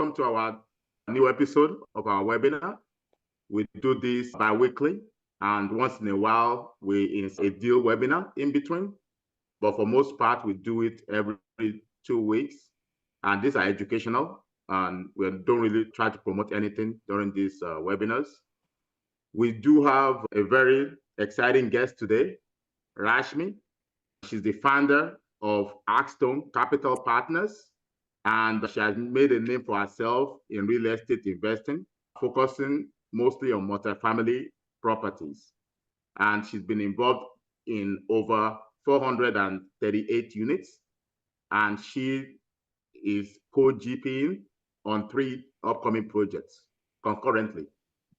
welcome to our new episode of our webinar. We do this bi-weekly, and once in a while, we a deal webinar in between. But for most part, we do it every 2 weeks. And these are educational, and we don't really try to promote anything during these webinars. We do have a very exciting guest today, Rashmi. She's the founder of Aarcstone Capital Partners, and she has made a name for herself in real estate investing, focusing mostly on multifamily properties. And she's been involved in over 438 units, and she is co-GPing on 3 upcoming projects concurrently.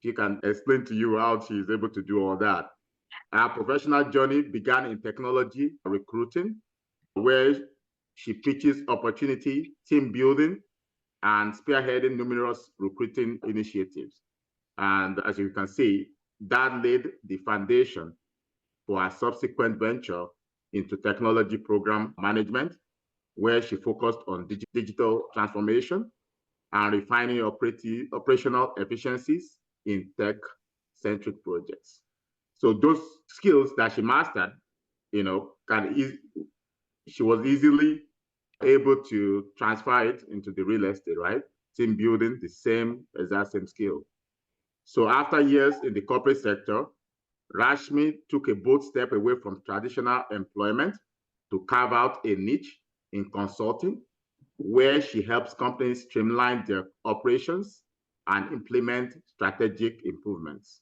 She can explain to you how she is able to do all that. Our professional journey began in technology recruiting, where she pitches opportunity, team building, and spearheading numerous recruiting initiatives. And as you can see, that laid the foundation for her subsequent venture into technology program management, where she focused on digital transformation and refining operational efficiencies in tech-centric projects. So those skills that she mastered, she was easily able to transfer it into the real estate, right? Team building, the exact same skill. So after years in the corporate sector, Rashmi took a bold step away from traditional employment to carve out a niche in consulting, where she helps companies streamline their operations and implement strategic improvements.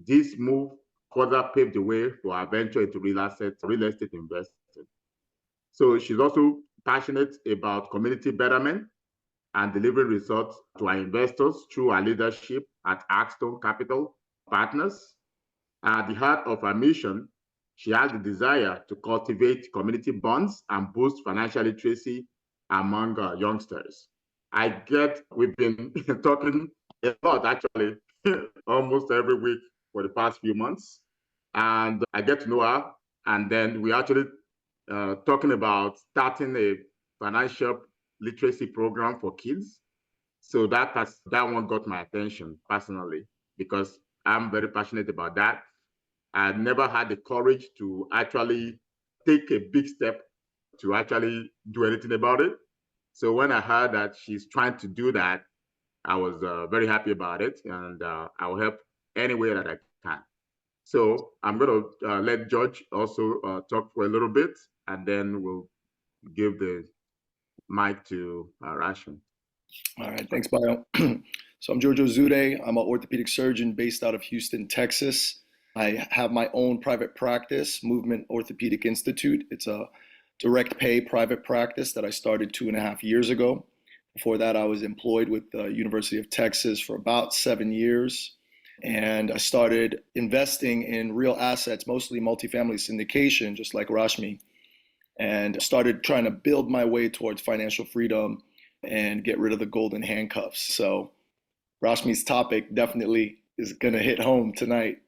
This move further paved the way for our venture into real estate investing. So she's also passionate about community betterment and delivering results to our investors through our leadership at Aarcstone Capital Partners. At the heart of her mission, she has the desire to cultivate community bonds and boost financial literacy among youngsters. We've been talking a lot, actually, almost every week for the past few months. And I get to know her, and then we actually talking about starting a financial literacy program for kids. So that one got my attention personally, because I'm very passionate about that. I never had the courage to actually take a big step to actually do anything about it. So when I heard that she's trying to do that, I was very happy about it, and I will help any way that I can. So I'm going to let George also talk for a little bit, and then we'll give the mic to Rashmi. All right, thanks, Bayo. So I'm George Ozoude. I'm an orthopedic surgeon based out of Houston, Texas. I have my own private practice, Movement Orthopedic Institute. It's a direct pay private practice that I started 2.5 years ago. Before that, I was employed with the University of Texas for about 7 years. And I started investing in real assets, mostly multifamily syndication, just like Rashmi, and started trying to build my way towards financial freedom and get rid of the golden handcuffs. So Rashmi's topic definitely is going to hit home tonight.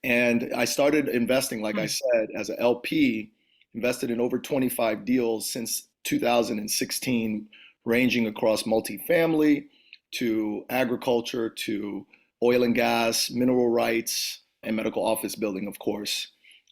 And I started investing, like I said, as an LP, invested in over 25 deals since 2016, ranging across multifamily to agriculture to oil and gas, mineral rights, and medical office building, of course.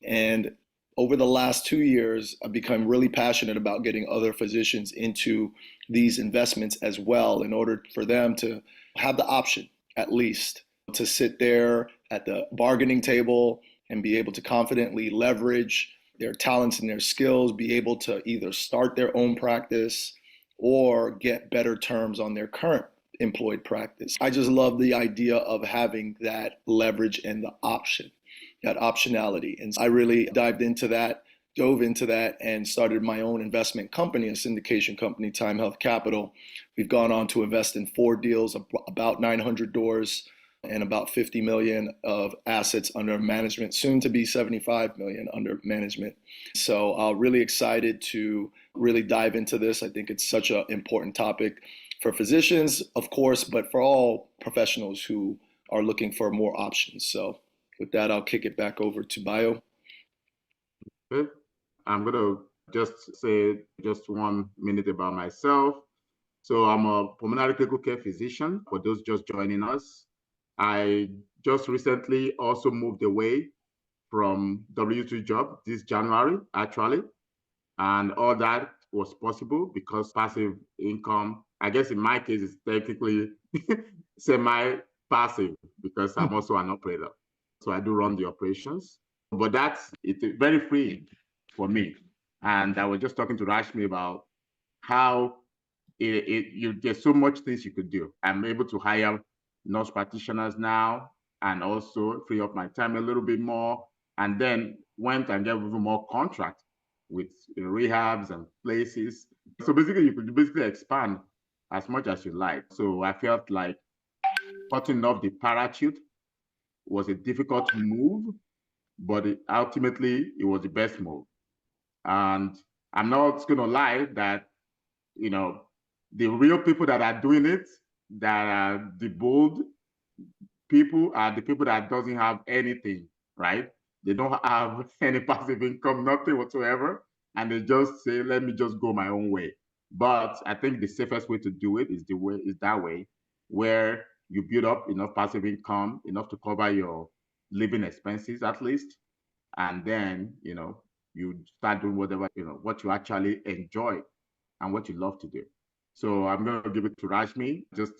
And over the last 2 years, I've become really passionate about getting other physicians into these investments as well, in order for them to have the option, at least, to sit there at the bargaining table and be able to confidently leverage their talents and their skills, be able to either start their own practice or get better terms on their current employed practice. I just love the idea of having that leverage and the option, that optionality. And I really dove into that, and started my own investment company, a syndication company, Time Health Capital. We've gone on to invest in 4 deals, about 900 doors, and about 50 million of assets under management, soon to be 75 million under management. So really excited to really dive into this. I think it's such an important topic for physicians, of course, but for all professionals who are looking for more options. So with that, I'll kick it back over to Bayo. Okay. I'm going to just say just 1 minute about myself. So I'm a pulmonary critical care physician for those just joining us. I just recently also moved away from W2 job this January, actually. And all that was possible because passive income, I guess in my case, is technically semi-passive because I'm also an operator. So I do run the operations, but it's very freeing for me. And I was just talking to Rashmi about how there's so much things you could do. I'm able to hire nurse practitioners now and also free up my time a little bit more. And then went and get even more contracts with rehabs and places. So basically, you could basically expand as much as you like. So I felt like cutting off the parachute was a difficult move, but ultimately it was the best move. And I'm not going to lie that, the real people that are doing it, that are the bold people, are the people that doesn't have anything, right? They don't have any passive income, nothing whatsoever, and they just say, "Let me just go my own way." But I think the safest way to do it is that way, where you build up enough passive income, enough to cover your living expenses at least, and then you start doing whatever what you actually enjoy and what you love to do. So I'm going to give it to Rashmi. Just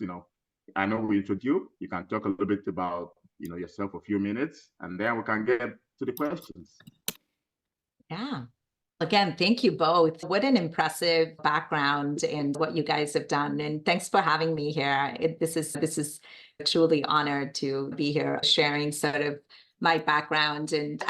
I know we introduced you. You can talk a little bit about yourself for a few minutes, and then we can get to the questions. Yeah. Again, thank you both. What an impressive background and what you guys have done. And thanks for having me here. This is truly honored to be here sharing sort of my background. And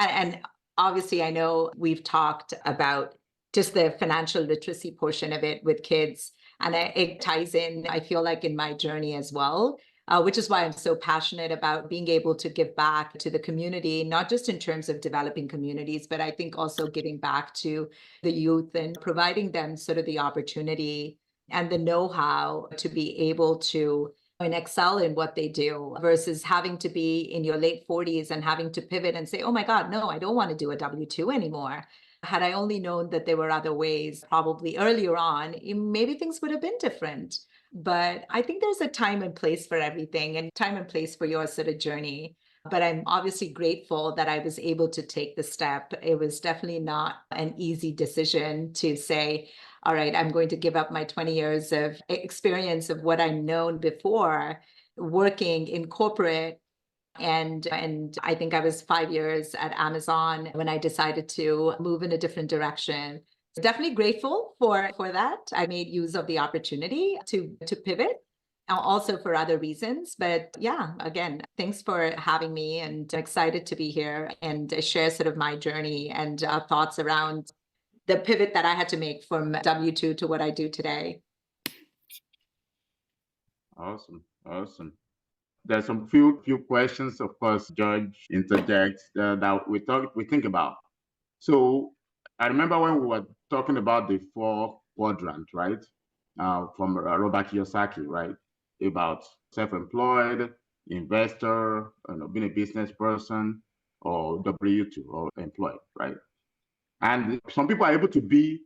obviously, I know we've talked about just the financial literacy portion of it with kids. And it ties in, I feel like, in my journey as well. Which is why I'm so passionate about being able to give back to the community, not just in terms of developing communities, but I think also giving back to the youth and providing them sort of the opportunity and the know-how to be able to excel in what they do versus having to be in your late 40s and having to pivot and say, oh my God, no, I don't want to do a W-2 anymore. Had I only known that there were other ways, probably earlier on, maybe things would have been different. But I think there's a time and place for everything and time and place for your sort of journey. But I'm obviously grateful that I was able to take the step. It was definitely not an easy decision to say, all right, I'm going to give up my 20 years of experience of what I've known before working in corporate. And I think I was 5 years at Amazon when I decided to move in a different direction. Definitely grateful for that. I made use of the opportunity to pivot, also for other reasons. But yeah, again, thanks for having me, and I'm excited to be here and share sort of my journey and thoughts around the pivot that I had to make from W-2 to what I do today. Awesome. There's some few questions, of course, George interjects that we think about. So I remember when we were talking about the 4 quadrant, right? From Robert Kiyosaki, right? About self-employed, investor, being a business person, or W-2 or employed, right? And some people are able to be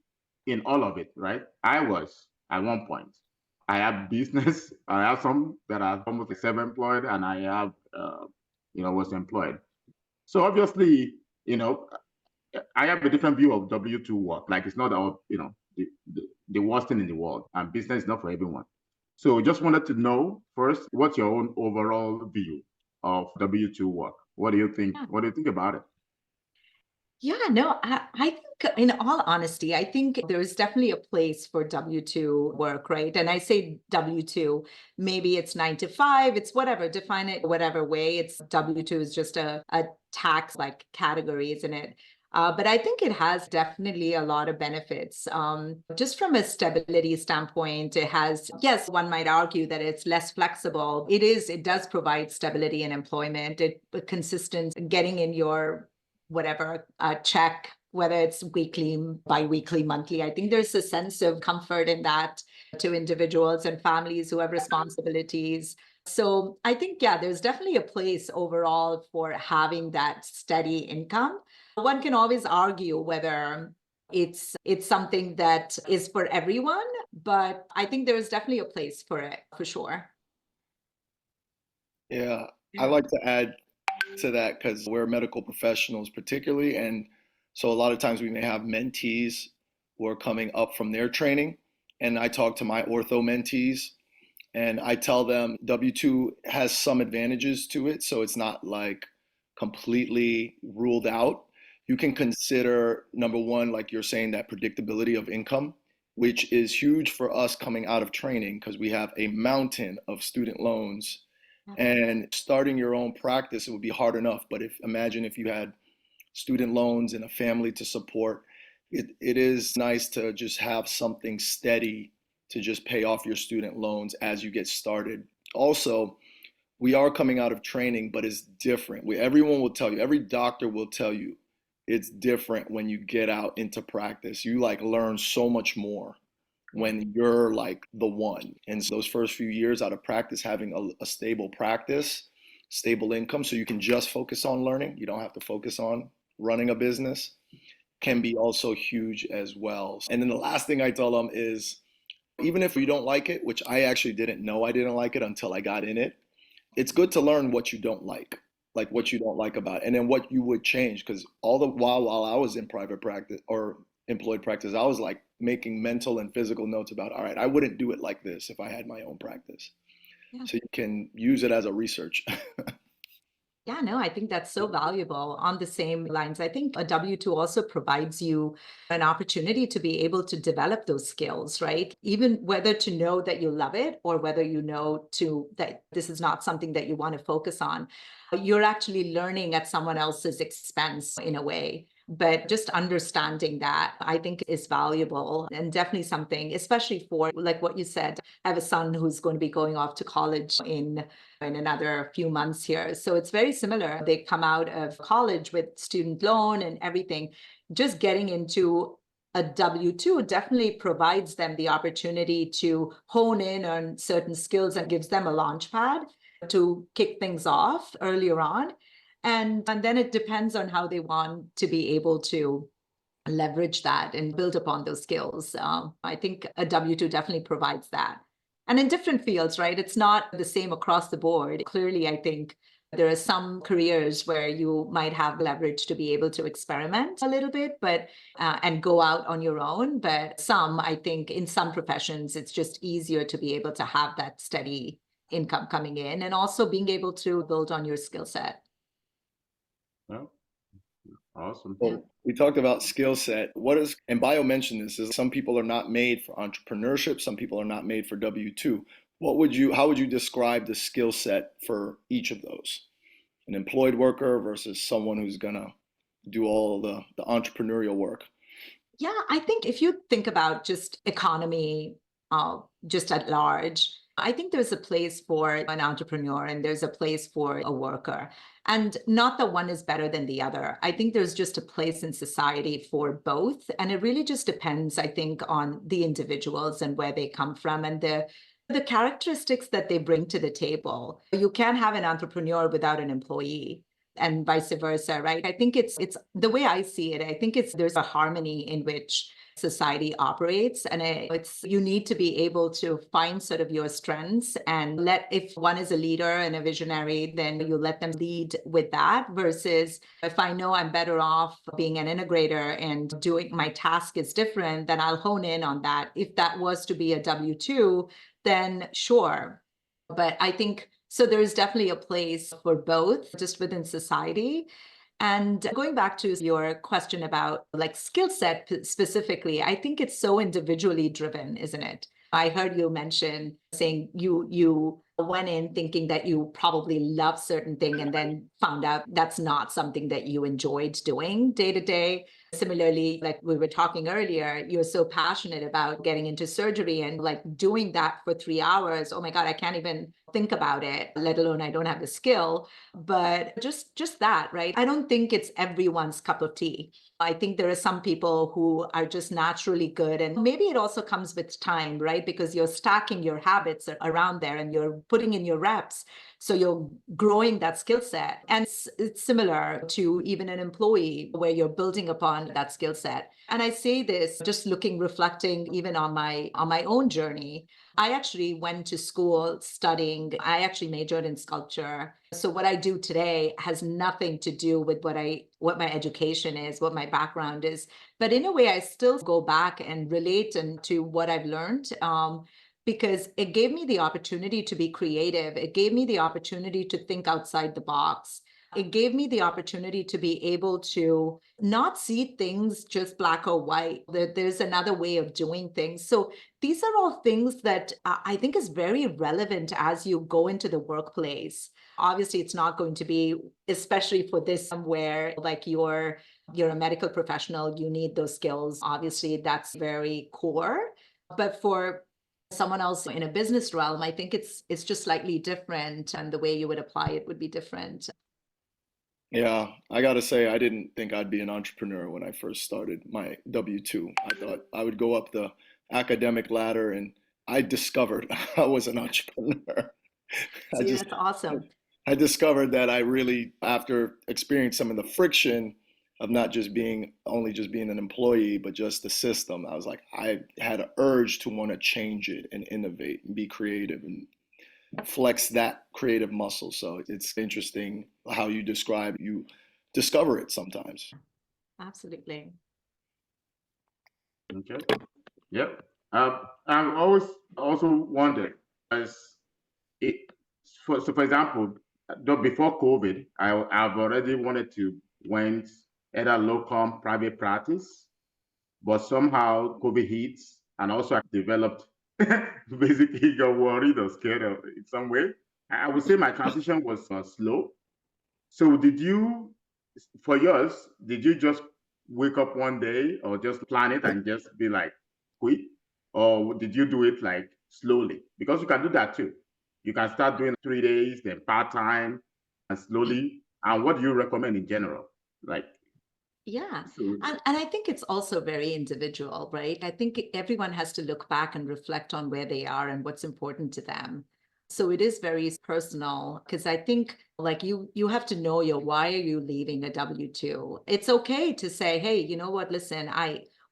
in all of it, right? I was at one point. I have business. I have some that are almost like self-employed, and I have, was employed. So obviously, I have a different view of W-2 work. Like it's not all, the worst thing in the world, and business is not for everyone. So just wanted to know first, what's your own overall view of W-2 work? What do you think? What do you think about it? Yeah, no, I think in all honesty, I think there's definitely a place for W-2 work, right? And I say W-2, maybe it's 9 to 5, it's whatever, define it whatever way. It's W-2 is just a tax like category, isn't it? But I think it has definitely a lot of benefits. Just from a stability standpoint, it has, yes, one might argue that it's less flexible. It does provide stability and employment, consistent getting in your whatever check, whether it's weekly, bi-weekly, monthly. I think there's a sense of comfort in that to individuals and families who have responsibilities. So I think, yeah, there's definitely a place overall for having that steady income. One can always argue whether it's something that is for everyone, but I think there is definitely a place for it, for sure. Yeah, I like to add to that because we're medical professionals, particularly. And so a lot of times we may have mentees who are coming up from their training. And I talk to my ortho mentees and I tell them W-2 has some advantages to it. So it's not like completely ruled out. You can consider, number one, like you're saying, that predictability of income, which is huge for us coming out of training because we have a mountain of student loans, and starting your own practice, it would be hard enough. But imagine if you had student loans and a family to support, it is nice to just have something steady to just pay off your student loans as you get started. Also, we are coming out of training, but it's different. Everyone will tell you, every doctor will tell you, it's different when you get out into practice. You like learn so much more when you're like the one. And so those first few years out of practice, having a stable practice, stable income, so you can just focus on learning, you don't have to focus on running a business, can be also huge as well. And then the last thing I tell them is, even if you don't like it, which I actually didn't know I didn't like it until I got in it, it's good to learn what you don't like what you don't like about it, and then what you would change. Because all the while I was in private practice or employed practice, I was like making mental and physical notes about, all right, I wouldn't do it like this if I had my own practice. Yeah. So you can use it as a research. Yeah, no, I think that's so valuable. On the same lines, I think a W-2 also provides you an opportunity to be able to develop those skills, right? Even whether to know that you love it or whether you know that this is not something that you want to focus on. You're actually learning at someone else's expense in a way. But just understanding that, I think, is valuable and definitely something, especially for like what you said. I have a son who's going to be going off to college in another few months here. So it's very similar. They come out of college with student loan and everything. Just getting into a W-2 definitely provides them the opportunity to hone in on certain skills and gives them a launch pad to kick things off earlier on. And then it depends on how they want to be able to leverage that and build upon those skills. I think a W-2 definitely provides that. And in different fields, right? It's not the same across the board. Clearly, I think there are some careers where you might have leverage to be able to experiment a little bit, but and go out on your own. But some, I think, in some professions, it's just easier to be able to have that steady income coming in and also being able to build on your skill set. Well, awesome. So we talked about skill set. And Bio mentioned this, is some people are not made for entrepreneurship, some people are not made for W-2. How would you describe the skill set for each of those? An employed worker versus someone who's gonna do all the entrepreneurial work. Yeah, I think if you think about just economy, just at large, I think there's a place for an entrepreneur and there's a place for a worker. And not that one is better than the other. I think there's just a place in society for both. And it really just depends, I think, on the individuals and where they come from and the characteristics that they bring to the table. You can't have an entrepreneur without an employee and vice versa, right? I think it's the way I see it. I think there's a harmony in which society operates, and it's you need to be able to find sort of your strengths and if one is a leader and a visionary, then you let them lead with that. Versus if I know I'm better off being an integrator and doing my task is different, then I'll hone in on that. If that was to be a W-2, then sure. But I think so there's definitely a place for both just within society. And going back to your question about like skill set specifically, I think it's so individually driven, isn't it? I heard you mention saying you went in thinking that you probably love certain thing and then found out that's not something that you enjoyed doing day to day. Similarly, like we were talking earlier, you're so passionate about getting into surgery and like doing that for 3 hours. Oh my God, I can't even think about it, let alone I don't have the skill. But just that, right? I don't think it's everyone's cup of tea. I think there are some people who are just naturally good. And maybe it also comes with time, right? Because you're stacking your habits around there and you're putting in your reps. So you're growing that skill set. And it's similar to even an employee where you're building upon that skill set. And I say this just reflecting even on my own journey. I actually went to school studying, I actually majored in sculpture. So what I do today has nothing to do with what my education is, what my background is. But in a way, I still go back and relate to what I've learned. Because it gave me the opportunity to be creative. It gave me the opportunity to think outside the box. It gave me the opportunity to be able to not see things just black or white. There's another way of doing things. So these are all things that I think is very relevant as you go into the workplace. Obviously, it's not going to be, especially for this where like you're a medical professional, you need those skills. Obviously, that's very core. But for someone else in a business realm, I think it's just slightly different, and the way you would apply it would be different. Yeah, I gotta say, I didn't think I'd be an entrepreneur when I first started my W-2. I thought I would go up the academic ladder, and I discovered I was an entrepreneur. I See, just that's awesome. I discovered that I really, after experiencing some of the friction of not just being an employee, but just the system, I was like, I had an urge to want to change it and innovate and be creative and flex that creative muscle. So it's interesting how you describe, you discover it sometimes. Absolutely. Okay. Yep. I'm always also wondered as it for example, though before COVID, I've already wanted to went either locum private practice, but somehow COVID hits, and also I developed basically got worried or scared in some way. I would say my transition was slow. So for yours, did you just wake up one day or just plan it and just be like, quit? Or did you do it like slowly? Because you can do that too. You can start doing 3 days, then part-time and slowly. And what do you recommend in general? Like, Yeah. so, And I think it's also very individual, right? I think everyone has to look back and reflect on where they are and what's important to them. So it is very personal, because I think like you have to know why are you leaving a W-2? It's okay to say, hey, you know what, listen,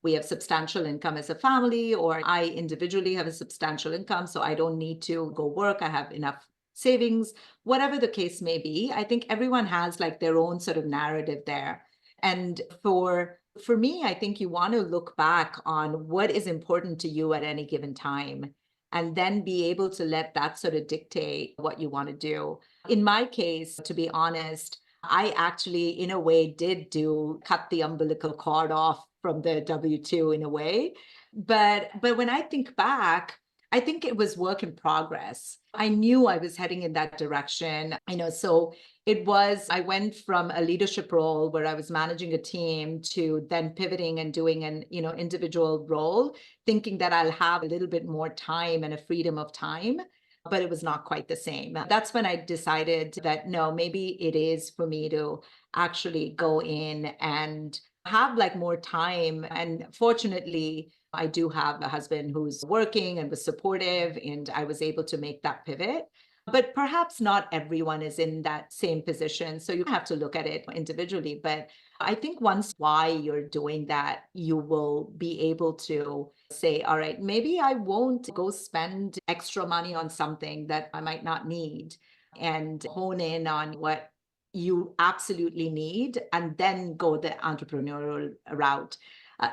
we have substantial income as a family, or I individually have a substantial income, so I don't need to go work. I have enough savings, whatever the case may be. I think everyone has like their own sort of narrative there. And for me, I think you want to look back on what is important to you at any given time, and then be able to let that sort of dictate what you want to do. In my case, to be honest, I actually, in a way, did cut the umbilical cord off from the W-2 in a way. But when I think back, I think it was work in progress. I knew I was heading in that direction, so I went from a leadership role where I was managing a team to then pivoting and doing an, individual role, thinking that I'll have a little bit more time and a freedom of time, but it was not quite the same. That's when I decided that no, maybe it is for me to actually go in and have like more time. And fortunately, I do have a husband who's working and was supportive, and I was able to make that pivot. But perhaps not everyone is in that same position. So you have to look at it individually. But I think once why you're doing that, you will be able to say, all right, maybe I won't go spend extra money on something that I might not need, and hone in on what you absolutely need, and then go the entrepreneurial route.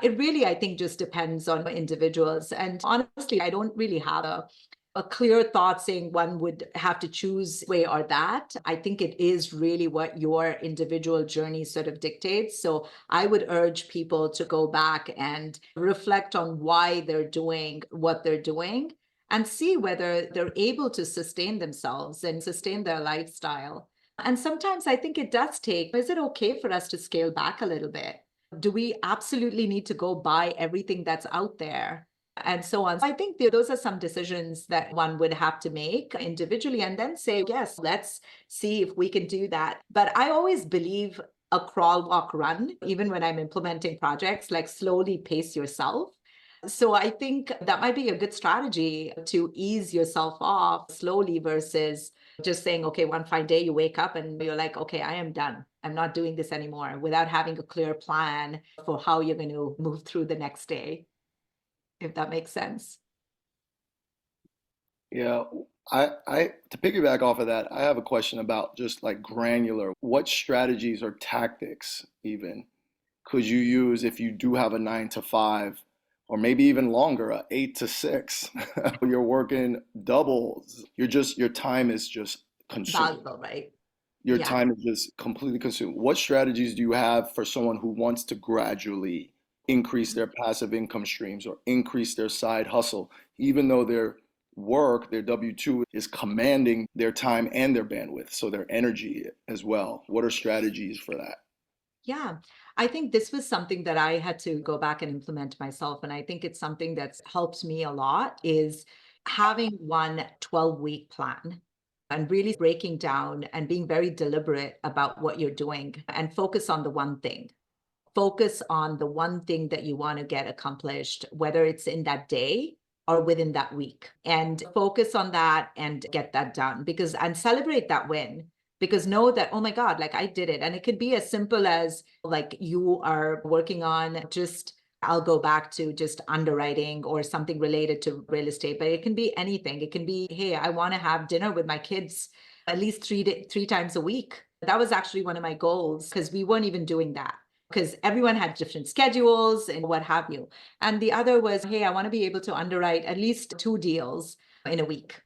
It really, I think, just depends on individuals. And honestly, I don't really have a clear thought saying one would have to choose way or that. I think it is really what your individual journey sort of dictates. So I would urge people to go back and reflect on why they're doing what they're doing, and see whether they're able to sustain themselves and sustain their lifestyle. And sometimes I think it does is it okay for us to scale back a little bit? Do we absolutely need to go buy everything that's out there? And so on. So I think those are some decisions that one would have to make individually, and then say, yes, let's see if we can do that. But I always believe a crawl, walk, run, even when I'm implementing projects, like slowly pace yourself. So I think that might be a good strategy to ease yourself off slowly versus just saying, okay, one fine day you wake up and you're like, okay, I am done. I'm not doing this anymore without having a clear plan for how you're going to move through the next day, if that makes sense. Yeah, I to piggyback off of that, I have a question about just like granular. What strategies or tactics even could you use if you do have a 9 to 5, or maybe even longer, a 8 to 6? You're working doubles. Your time is just consumed. Valuable, right? Your Yeah. time is just completely consumed. What strategies do you have for someone who wants to gradually increase their passive income streams or increase their side hustle, even though their work, their W-2 is commanding their time and their bandwidth, so their energy as well? What are strategies for that? Yeah, I think this was something that I had to go back and implement myself. And I think it's something that's helped me a lot is having one 12-week plan and really breaking down and being very deliberate about what you're doing and focus on the one thing. Focus on the one thing that you want to get accomplished, whether it's in that day or within that week, and focus on that and get that done and celebrate that win. Because know that, oh my God, like I did it. And it could be as simple as like you are working on just, I'll go back to just underwriting or something related to real estate, but it can be anything. It can be, hey, I want to have dinner with my kids at least three times a week. That was actually one of my goals because we weren't even doing that because everyone had different schedules and what have you. And the other was, hey, I want to be able to underwrite at least 2 deals in a week.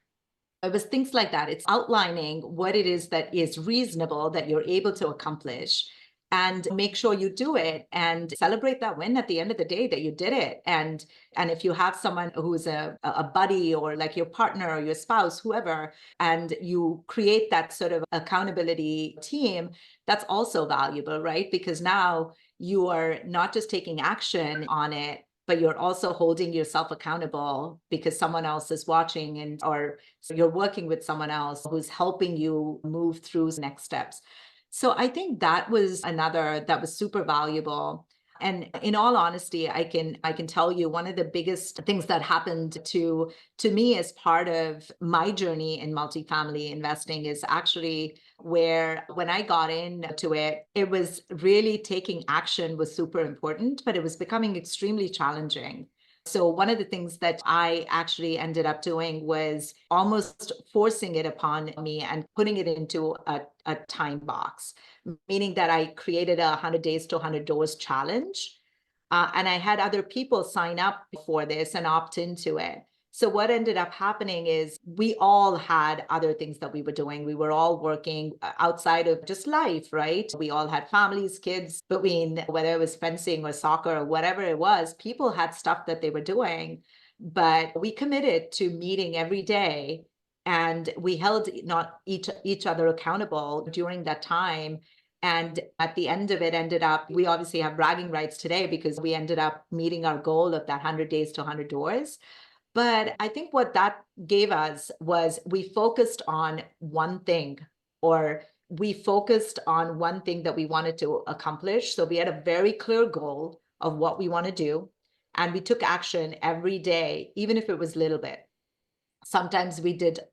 It was things like that. It's outlining what it is that is reasonable that you're able to accomplish and make sure you do it and celebrate that win at the end of the day that you did it. And if you have someone who's a buddy or like your partner or your spouse, whoever, and you create that sort of accountability team, that's also valuable, right? Because now you are not just taking action on it, but you're also holding yourself accountable because someone else is watching or you're working with someone else who's helping you move through next steps. So I think that was another that was super valuable. And in all honesty, I can tell you one of the biggest things that happened to me as part of my journey in multifamily investing is actually where when I got into it, it was really taking action was super important, but it was becoming extremely challenging. So one of the things that I actually ended up doing was almost forcing it upon me and putting it into a time box, meaning that I created a 100 days to 100 doors challenge. And I had other people sign up for this and opt into it. So what ended up happening is we all had other things that we were doing. We were all working outside of just life, right? We all had families, kids, between whether it was fencing or soccer or whatever it was, people had stuff that they were doing. But we committed to meeting every day and we held not each other accountable during that time. And at the end of it, ended up, we obviously have bragging rights today because we ended up meeting our goal of that 100 days to 100 doors. But I think what that gave us was we focused on one thing, or we focused on one thing that we wanted to accomplish. So we had a very clear goal of what we want to do. And we took action every day, even if it was a little bit. Sometimes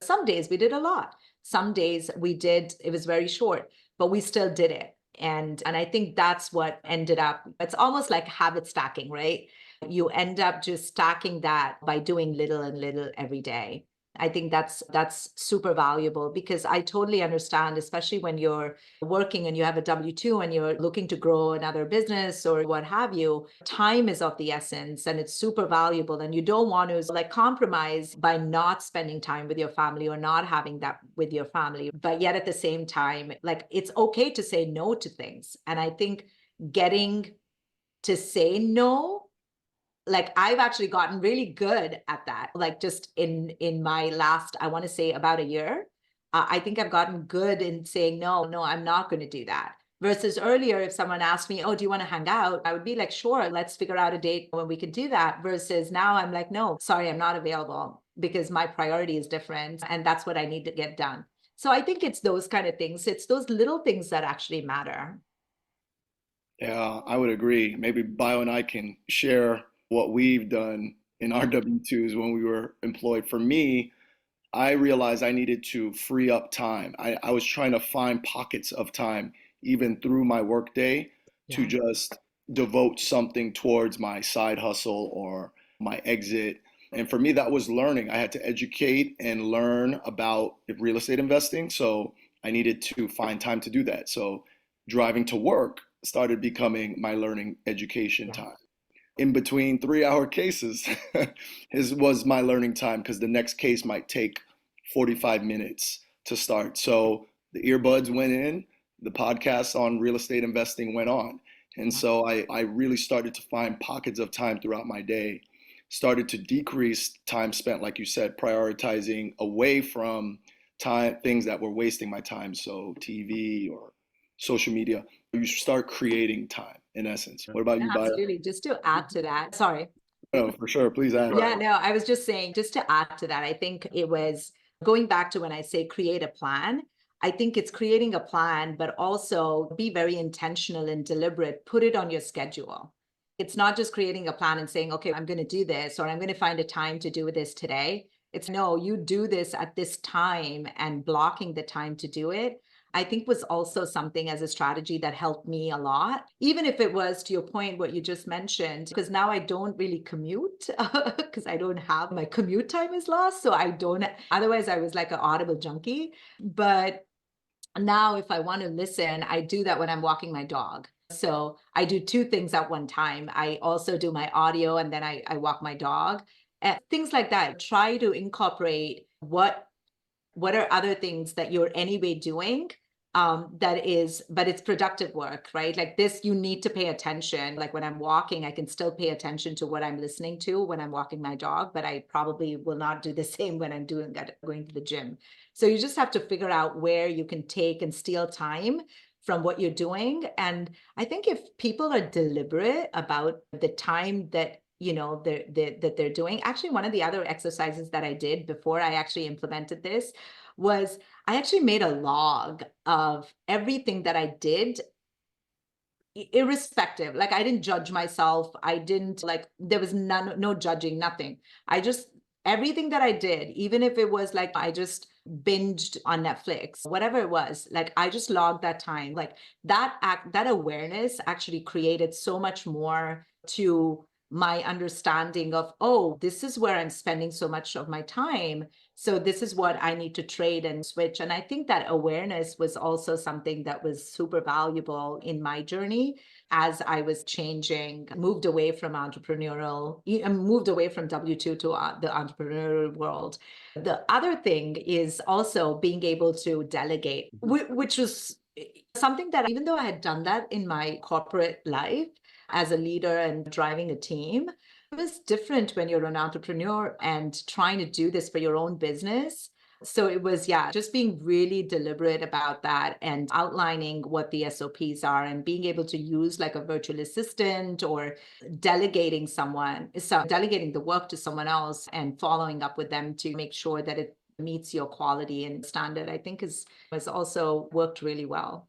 some days we did a lot. Some days it was very short, but we still did it. And I think that's what ended up, it's almost like habit stacking, right? You end up just stacking that by doing little and little every day. I think that's super valuable because I totally understand, especially when you're working and you have a W-2 and you're looking to grow another business or what have you, time is of the essence and it's super valuable. And you don't want to like compromise by not spending time with your family or not having that with your family. But yet at the same time, like it's okay to say no to things. And I think getting to say no, like I've actually gotten really good at that. Like just in my last, I want to say about a year, I think I've gotten good in saying no, I'm not going to do that. Versus earlier, if someone asked me, oh, do you want to hang out? I would be like, sure, let's figure out a date when we can do that. Versus now I'm like, no, sorry, I'm not available because my priority is different. And that's what I need to get done. So I think it's those kind of things. It's those little things that actually matter. Yeah, I would agree. Maybe Bio and I can share what we've done in our W-2s when we were employed. For me, I realized I needed to free up time. I was trying to find pockets of time, even through my workday, to Yeah. just devote something towards my side hustle or my exit. And for me, that was learning. I had to educate and learn about real estate investing. So I needed to find time to do that. So driving to work started becoming my learning education Yeah. time. In between 3-hour cases was my learning time, because the next case might take 45 minutes to start. So the earbuds went in, the podcast on real estate investing went on. And so I really started to find pockets of time throughout my day, started to decrease time spent, like you said, prioritizing away from time, things that were wasting my time. So TV or social media, you start creating time in essence. What about Yeah, you, Bayo? absolutely. Just to add to that, sorry. Oh, for sure. Please add. Yeah, no, I was just saying, just to add to that, I think it was going back to when I say create a plan. I think it's creating a plan, but also be very intentional and deliberate. Put it on your schedule. It's not just creating a plan and saying, okay, I'm going to do this, or I'm going to find a time to do this today. It's no, you do this at this time, and blocking the time to do it, I think, was also something as a strategy that helped me a lot. Even if it was, to your point, what you just mentioned, because now I don't really commute because I don't have, my commute time is lost. So I don't, otherwise I was like an Audible junkie. But now if I want to listen, I do that when I'm walking my dog. So I do two things at one time. I also do my audio, and then I walk my dog. And things like that. Try to incorporate what are other things that you're anyway doing, that is, but it's productive work, right? Like this, you need to pay attention. Like when I'm walking, I can still pay attention to what I'm listening to when I'm walking my dog, but I probably will not do the same when I'm going to the gym. So you just have to figure out where you can take and steal time from what you're doing. And I think if people are deliberate about the time that they're doing. Actually, one of the other exercises that I did before I actually implemented this was I actually made a log of everything that I did, irrespective. Like I didn't judge myself. I didn't, like, there was no judging, nothing. I just, everything that I did, even if it was like I just binged on Netflix, whatever it was, like I just logged that time. Like that awareness actually created so much more to my understanding of, oh, this is where I'm spending so much of my time. So this is what I need to trade and switch. And I think that awareness was also something that was super valuable in my journey as I was changing, moved away from moved away from W-2 to the entrepreneurial world. The other thing is also being able to delegate, which was something that, even though I had done that in my corporate life as a leader and driving a team, it was different when you're an entrepreneur and trying to do this for your own business. So it was, yeah, just being really deliberate about that and outlining what the SOPs are and being able to use like a virtual assistant or delegating the work to someone else and following up with them to make sure that it meets your quality and standard, I think has also worked really well.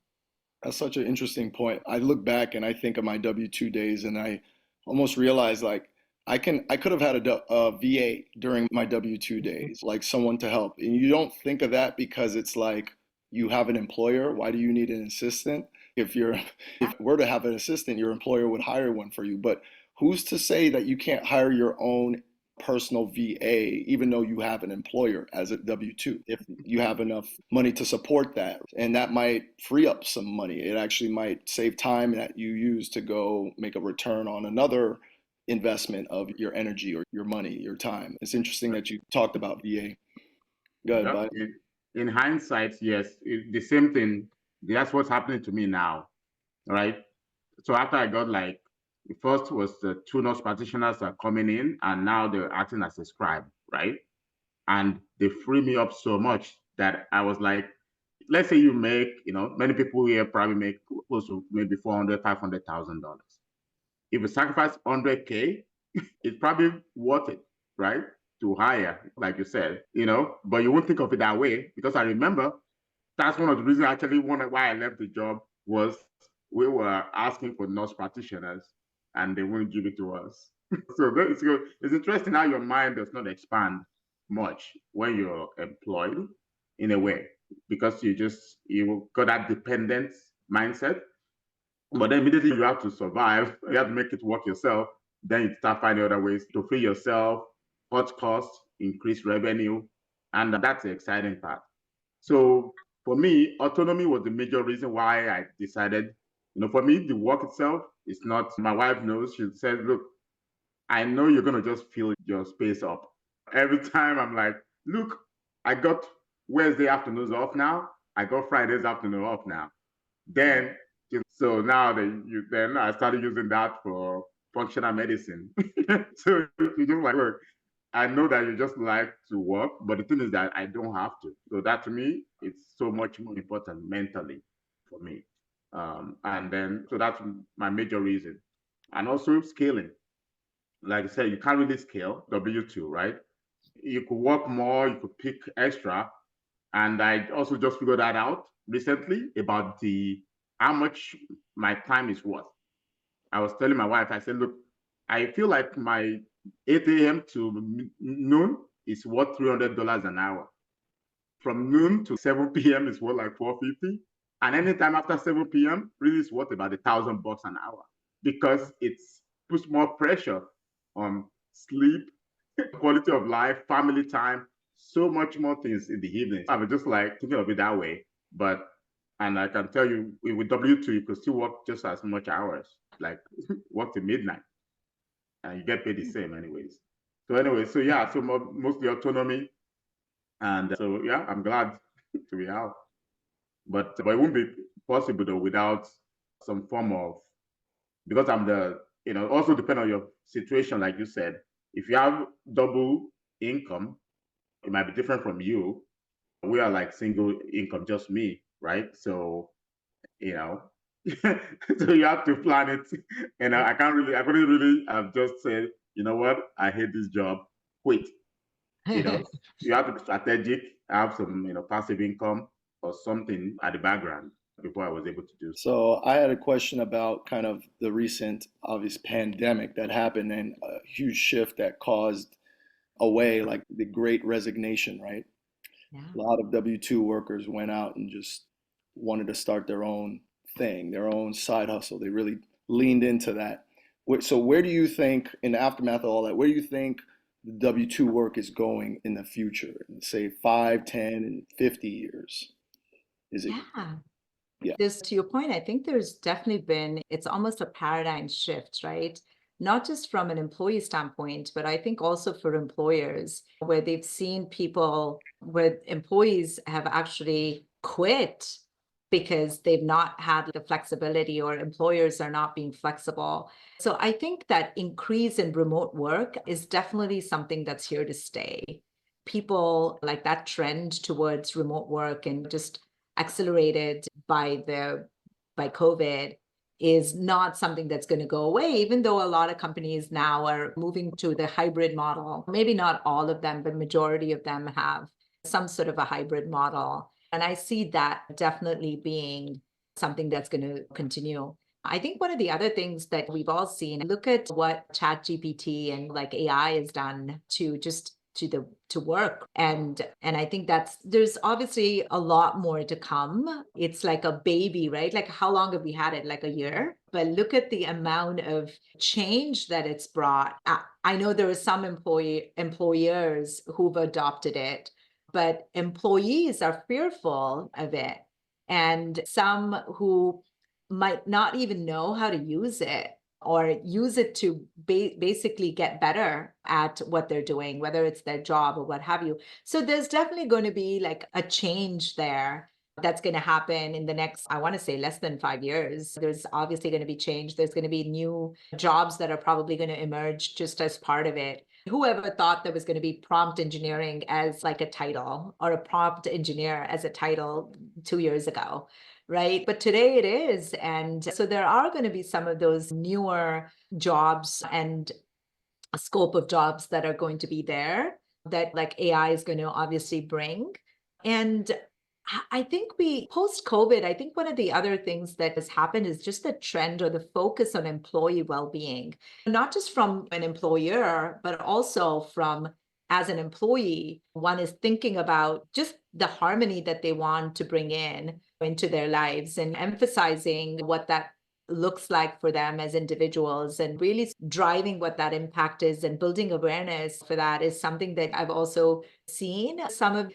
That's such an interesting point. I look back and I think of my W-2 days, and I almost realize like I could have had a VA during my W-2 days, like someone to help. And you don't think of that because it's like you have an employer. Why do you need an assistant? If we're to have an assistant, your employer would hire one for you. But who's to say that you can't hire your own personal VA, even though you have an employer as a W-2, if you have enough money to support that? And that might free up some money. It actually might save time that you use to go make a return on another investment of your energy or your money, your time. It's interesting that you talked about VA. Go ahead, Yep. bud. In hindsight, yes, the same thing. That's what's happening to me now, right? So after I got like, the first was the two nurse practitioners are coming in, and now they're acting as a scribe, right? And they free me up so much that I was like, let's say you make, many people here probably make close to maybe $400,000, $500,000. If you sacrifice 100K, it's probably worth it, right? To hire, like you said, but you won't think of it that way, because I remember that's one of the reasons actually why I left the job was we were asking for nurse practitioners and they wouldn't give it to us. So it's interesting how your mind does not expand much when you're employed in a way, because you got that dependent mindset. But then immediately you have to survive, you have to make it work yourself. Then you start finding other ways to free yourself, cut costs, increase revenue. And that's the exciting part. So for me, autonomy was the major reason why I decided, for me, the work itself is not, my wife knows, she said, look, I know you're going to just fill your space up. Every time I'm like, look, I got Wednesday afternoons off now. I got Fridays afternoon off now. Then, so now then I started using that for functional medicine. So you just like, look, I know that you just like to work, but the thing is that I don't have to. So that to me, it's so much more important mentally for me. And then, so that's my major reason. And also scaling. Like I said, you can't really scale W2, right? You could work more, you could pick extra. And I also just figured that out recently about how much my time is worth. I was telling my wife, I said, look, I feel like my 8 a.m. to noon is worth $300 an hour. From noon to 7 p.m. is worth like $450. And anytime after 7 p.m. really is worth about $1,000 an hour, because it's puts more pressure on sleep, quality of life, family time, so much more things in the evening. I was just like thinking of it that way. And I can tell you, with W2, you could still work just as much hours, like work to midnight, and you get paid the same anyways. So yeah, so mostly autonomy. And so yeah, I'm glad to be out. But it won't be possible though without some form of, because also depend on your situation, like you said. If you have double income, it might be different from you. We are like single income, just me, right? So, you know, so you have to plan it. And I couldn't really have just said, you know what, I hate this job, quit. You have to be strategic, have some, passive income or something at the background before I was able to do so. So I had a question about kind of the recent obvious pandemic that happened and a huge shift that caused away like the great resignation, right? Yeah. A lot of W-2 workers went out and just wanted to start their own thing, their own side hustle. They really leaned into that. So where do you think, in the aftermath of all that, where do you think the W-2 work is going in the future, in, say 5, 10, and 50 years? Is it? Yeah. Yeah. This, to your point, I think there's definitely been, it's almost a paradigm shift, right? Not just from an employee standpoint, but I think also for employers, where they've seen people, where employees have actually quit because they've not had the flexibility, or employers are not being flexible. So I think that increase in remote work is definitely something that's here to stay. People like that trend towards remote work, and just accelerated by COVID, is not something that's going to go away, even though a lot of companies now are moving to the hybrid model. Maybe not all of them, but majority of them have some sort of a hybrid model. And I see that definitely being something that's going to continue. I think one of the other things that we've all seen, look at what ChatGPT and like AI has done to just to work. And I think there's obviously a lot more to come. It's like a baby, right? Like, how long have we had it? Like a year? But look at the amount of change that it's brought. I know there are some employers who've adopted it, but employees are fearful of it. And some who might not even know how to use it, or use it to basically get better at what they're doing, whether it's their job or what have you. So there's definitely going to be like a change there that's going to happen in the next, I want to say, less than 5 years. There's obviously going to be change. There's going to be new jobs that are probably going to emerge just as part of it. Whoever thought there was going to be prompt engineering as like a title, or a prompt engineer as a title 2 years ago? Right? But today it is. And so there are going to be some of those newer jobs and a scope of jobs that are going to be there, that like AI is going to obviously bring. And I think we post COVID, I think one of the other things that has happened is just the trend or the focus on employee well-being, not just from an employer, but also from as an employee. One is thinking about just the harmony that they want to bring in into their lives and emphasizing what that looks like for them as individuals and really driving what that impact is and building awareness for that is something that I've also seen some of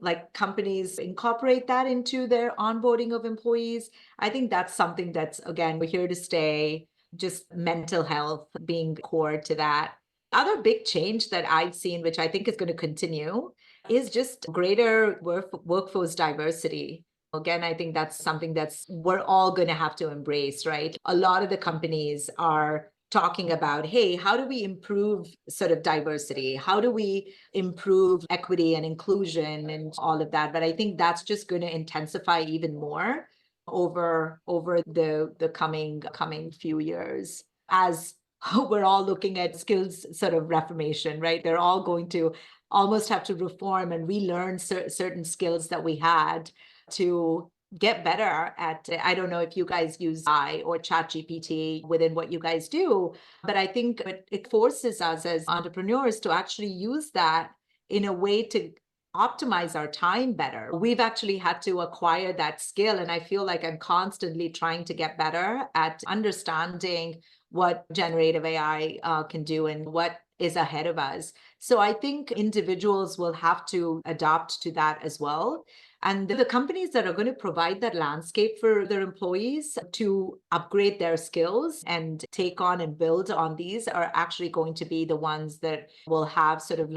like companies incorporate that into their onboarding of employees. I think that's something that's, again, we're here to stay, just mental health being core to that. Other big change that I've seen, which I think is going to continue, is just greater workforce diversity. Again, I think that's something that's we're all going to have to embrace, right? A lot of the companies are talking about, hey, how do we improve sort of diversity? How do we improve equity and inclusion and all of that? But I think that's just going to intensify even more over the coming few years as we're all looking at skills sort of reformation, right? They're all going to almost have to reform and relearn certain skills that we had to get better at. I don't know if you guys use AI or ChatGPT within what you guys do, but I think it forces us as entrepreneurs to actually use that in a way to optimize our time better. We've actually had to acquire that skill, and I feel like I'm constantly trying to get better at understanding what generative AI can do and what is ahead of us. So I think individuals will have to adapt to that as well. And the companies that are going to provide that landscape for their employees to upgrade their skills and take on and build on these are actually going to be the ones that will have sort of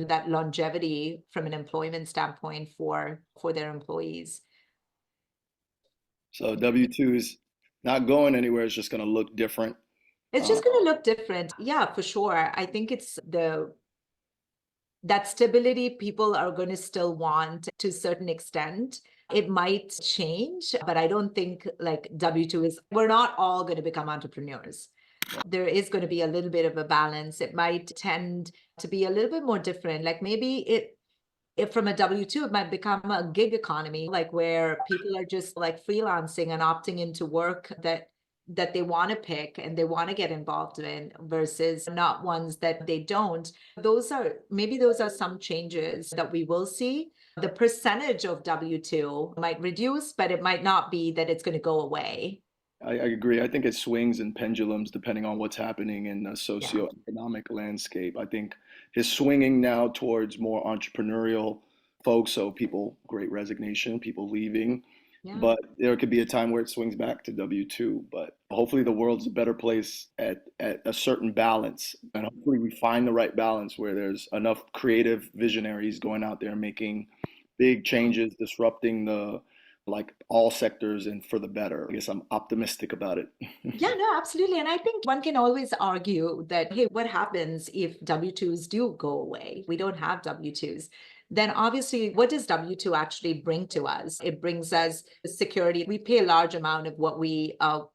that longevity from an employment standpoint for their employees. So W-2 is not going anywhere. It's just going to look different. It's just going to look different. Yeah, for sure. I think it's that stability people are going to still want to a certain extent. It might change, but I don't think like W-2 we're not all going to become entrepreneurs. There is going to be a little bit of a balance. It might tend to be a little bit more different. Like maybe if from a W-2, it might become a gig economy, like where people are just like freelancing and opting into work that they want to pick and they want to get involved in versus not ones that they don't. Those are some changes that we will see. The percentage of W-2 might reduce, but it might not be that it's going to go away. I agree. I think it swings and pendulums depending on what's happening in the socioeconomic landscape. I think it's swinging now towards more entrepreneurial folks, so people, great resignation, people leaving. Yeah. But there could be a time where it swings back to W-2. But hopefully the world's a better place at a certain balance. And hopefully we find the right balance where there's enough creative visionaries going out there making big changes, disrupting like all sectors and for the better. I guess I'm optimistic about it. Yeah, no, absolutely. And I think one can always argue that, hey, what happens if W-2s do go away? We don't have W-2s. Then obviously, what does W-2 actually bring to us? It brings us security. We pay a large amount of what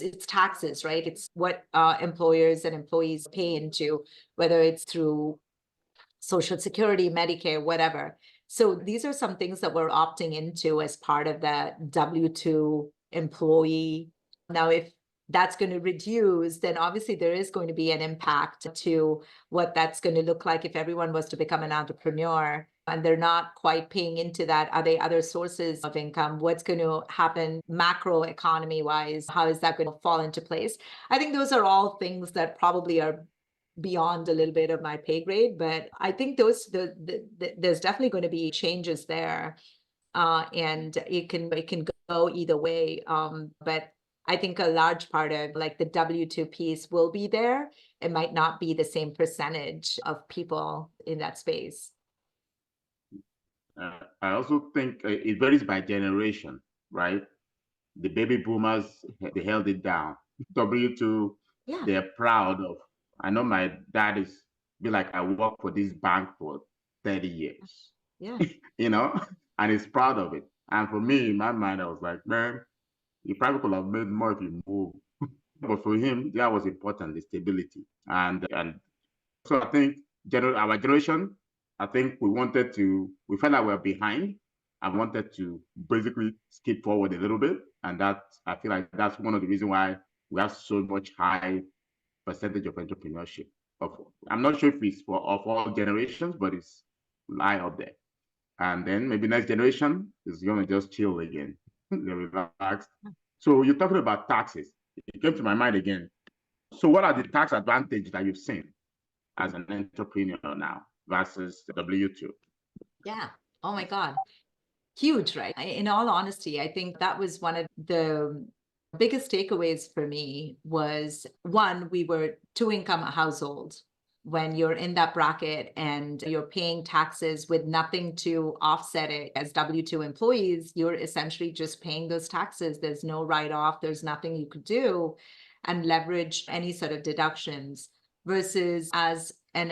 it's taxes, right? It's what employers and employees pay into, whether it's through Social Security, Medicare, whatever. So these are some things that we're opting into as part of the W-2 employee. Now, if that's going to reduce, then obviously there is going to be an impact to what that's going to look like if everyone was to become an entrepreneur and they're not quite paying into that. Are there other sources of income? What's going to happen macro economy wise? How is that going to fall into place? I think those are all things that probably are beyond a little bit of my pay grade, but I think there's definitely going to be changes there, and it can go either way. But I think a large part of like the W-2 piece will be there. It might not be the same percentage of people in that space. I also think it varies by generation, right? The baby boomers, they held it down. W-2, Yeah. they're proud of. I know my dad is be like, I worked for this bank for 30 years. Yeah. And he's proud of it. And for me, in my mind, I was like, man, you probably could have made more if you move. But for him, that was important, the stability. And so I think our generation, I think we felt like we were behind I wanted to basically skip forward a little bit. And that, I feel like that's one of the reasons why we have so much high percentage of entrepreneurship. I'm not sure if it's of all generations, but it's high up there. And then maybe next generation is going to just chill again, relax. So you're talking about taxes. It came to my mind again. So what are the tax advantages that you've seen as an entrepreneur now versus W-2? Yeah. Oh my God. Huge, right? In all honesty, I think that was one of the biggest takeaways for me was one, we were two-income household. When you're in that bracket and you're paying taxes with nothing to offset it as W-2 employees, you're essentially just paying those taxes. There's no write-off, there's nothing you could do and leverage any sort of deductions versus as an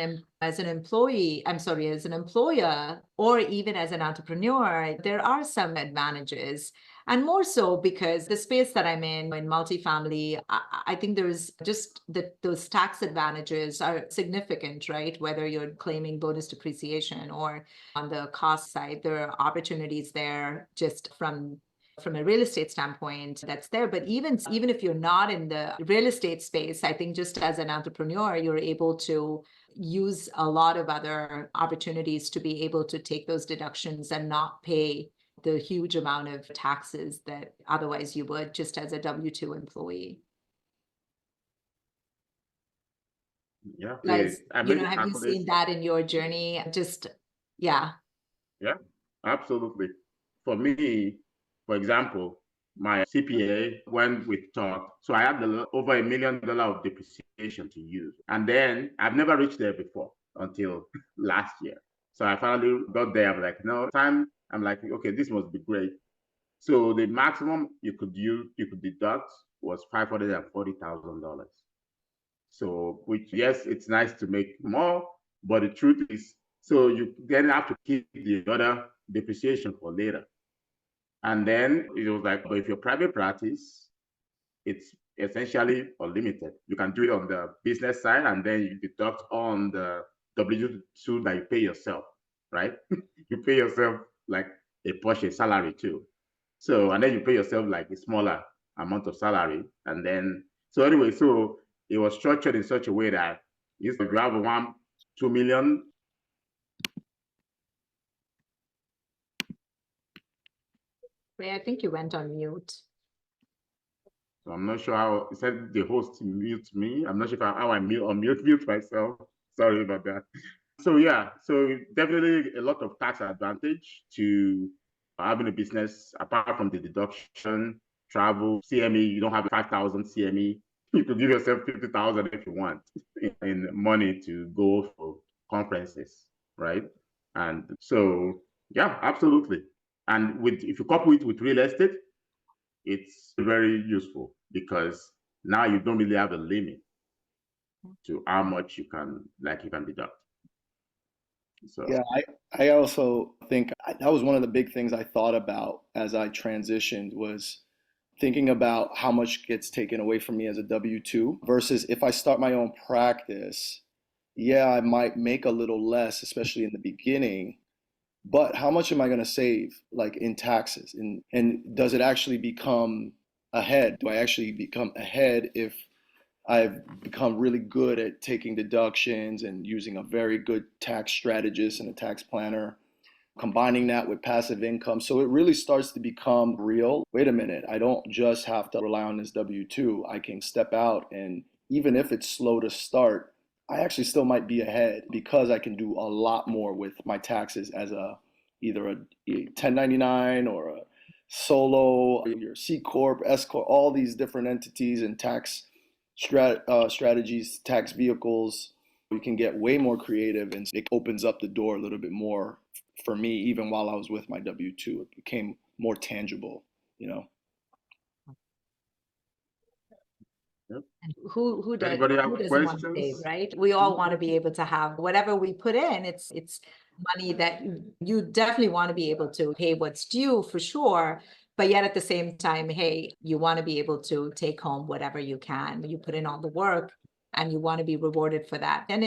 employee, as an employer, or even as an entrepreneur, there are some advantages. And more so because the space that I'm in multifamily, I think there's just those tax advantages are significant, right? Whether you're claiming bonus depreciation or on the cost side, there are opportunities there just from a real estate standpoint that's there. But even if you're not in the real estate space, I think just as an entrepreneur, you're able to use a lot of other opportunities to be able to take those deductions and not pay the huge amount of taxes that otherwise you would just as a W-2 employee. Yeah. Guys, have you seen that in your journey? Yeah. Yeah, absolutely. For me, for example, my CPA, when we talked, so I had over $1 million of depreciation to use. And then I've never reached there before until last year. So I finally got there. I'm like, no, I'm like, okay, this must be great. So the maximum you could deduct was $540,000. So, which, yes, it's nice to make more, but the truth is, so you then have to keep the other depreciation for later. And then it was like, but if you're private practice, it's essentially unlimited. You can do it on the business side, and then you deduct on the W-2 that you pay yourself, right? You pay yourself like a portion salary too. So, and then you pay yourself like a smaller amount of salary. And then, so anyway, so it was structured in such a way that if you have 2 million. Ray, I think you went on mute. So I'm not sure how, it said the host mute me. I'm not sure how I mute myself. Sorry about that. So yeah, so definitely a lot of tax advantage to having a business apart from the deduction, travel, CME. You don't have 5,000 CME. You could give yourself 50,000 if you want in money to go for conferences, right? And so yeah, absolutely. And if you couple it with real estate, it's very useful because now you don't really have a limit to how much you can deduct. So Yeah, I also think that was one of the big things I thought about as I transitioned was thinking about how much gets taken away from me as a W-2 versus if I start my own practice, yeah, I might make a little less, especially in the beginning, but how much am I going to save like in taxes? And does it actually become ahead? Do I actually become ahead if I've become really good at taking deductions and using a very good tax strategist and a tax planner, combining that with passive income? So it really starts to become real. Wait a minute, I don't just have to rely on this W-2. I can step out, and even if it's slow to start, I actually still might be ahead because I can do a lot more with my taxes as either a 1099 or a solo, your C Corp, S Corp, all these different entities and tax strategies, tax vehicles. You can get way more creative, and it opens up the door a little bit more for me. Even while I was with my W-2, it became more tangible, you know. yep. And who doesn't Anybody have want to save, questions? right? We all want to be able to have whatever we put in. It's money that you definitely want to be able to pay what's due for sure. But yet at the same time, hey, you want to be able to take home whatever you can. You put in all the work and you want to be rewarded for that. And